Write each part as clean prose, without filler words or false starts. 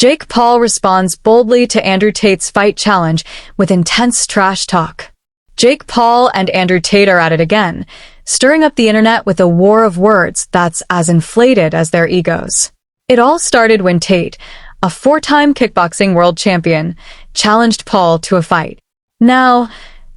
Jake Paul responds boldly to Andrew Tate's fight challenge with intense trash talk. Jake Paul and Andrew Tate are at it again, stirring up the internet with a war of words that's as inflated as their egos. It all started when Tate, a four-time kickboxing world champion, challenged Paul to a fight. Now,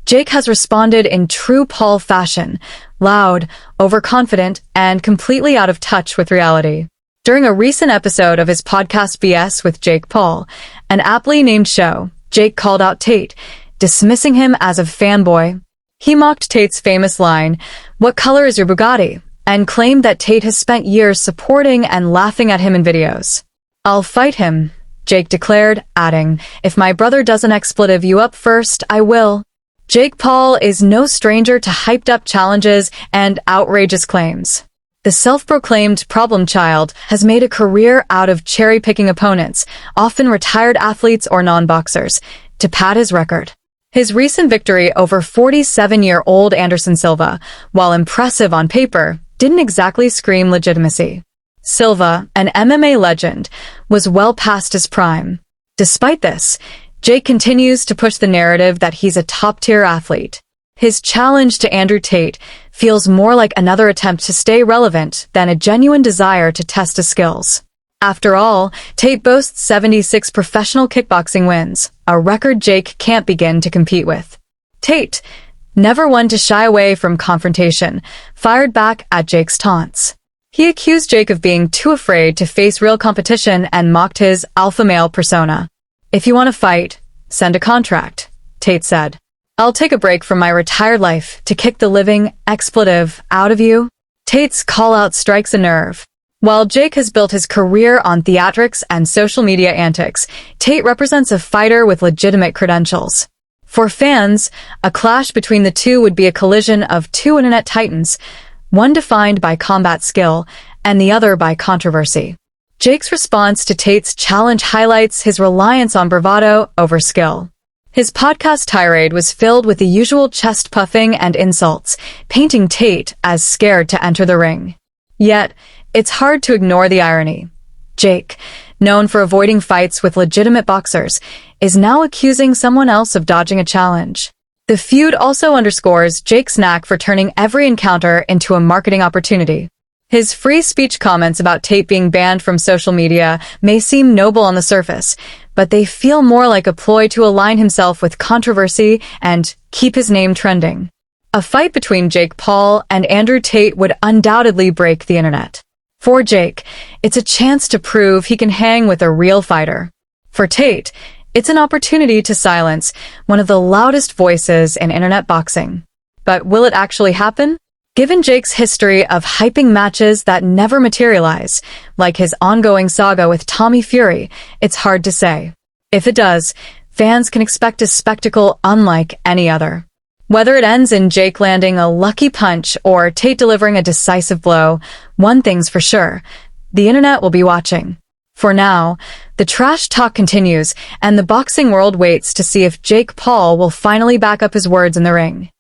Jake has responded in true Paul fashion, loud, overconfident, and completely out of touch with reality. During a recent episode of his podcast BS with Jake Paul, an aptly named show, Jake called out Tate, dismissing him as a fanboy. He mocked Tate's famous line, "What color is your Bugatti?" and claimed that Tate has spent years supporting and laughing at him in videos. "I'll fight him," Jake declared, adding, "If my brother doesn't expletive you up first, I will." Jake Paul is no stranger to hyped-up challenges and outrageous claims. The self-proclaimed problem child has made a career out of cherry-picking opponents, often retired athletes or non-boxers, to pad his record. His recent victory over 47-year-old Anderson Silva, while impressive on paper, didn't exactly scream legitimacy. Silva, an MMA legend, was well past his prime. Despite this, Jake continues to push the narrative that he's a top-tier athlete. His challenge to Andrew Tate feels more like another attempt to stay relevant than a genuine desire to test his skills. After all, Tate boasts 76 professional kickboxing wins, a record Jake can't begin to compete with. Tate, never one to shy away from confrontation, fired back at Jake's taunts. He accused Jake of being too afraid to face real competition and mocked his alpha male persona. "If you want to fight, send a contract," Tate said. "I'll take a break from my retired life to kick the living expletive out of you." Tate's call-out strikes a nerve. While Jake has built his career on theatrics and social media antics, Tate represents a fighter with legitimate credentials. For fans, a clash between the two would be a collision of two internet titans, one defined by combat skill and the other by controversy. Jake's response to Tate's challenge highlights his reliance on bravado over skill. His podcast tirade was filled with the usual chest-puffing and insults, painting Tate as scared to enter the ring. Yet, it's hard to ignore the irony. Jake, known for avoiding fights with legitimate boxers, is now accusing someone else of dodging a challenge. The feud also underscores Jake's knack for turning every encounter into a marketing opportunity. His free speech comments about Tate being banned from social media may seem noble on the surface, but they feel more like a ploy to align himself with controversy and keep his name trending. A fight between Jake Paul and Andrew Tate would undoubtedly break the internet. For Jake, it's a chance to prove he can hang with a real fighter. For Tate, it's an opportunity to silence one of the loudest voices in internet boxing. But will it actually happen? Given Jake's history of hyping matches that never materialize, like his ongoing saga with Tommy Fury, it's hard to say. If it does, fans can expect a spectacle unlike any other. Whether it ends in Jake landing a lucky punch or Tate delivering a decisive blow, one thing's for sure, the internet will be watching. For now, the trash talk continues, and the boxing world waits to see if Jake Paul will finally back up his words in the ring.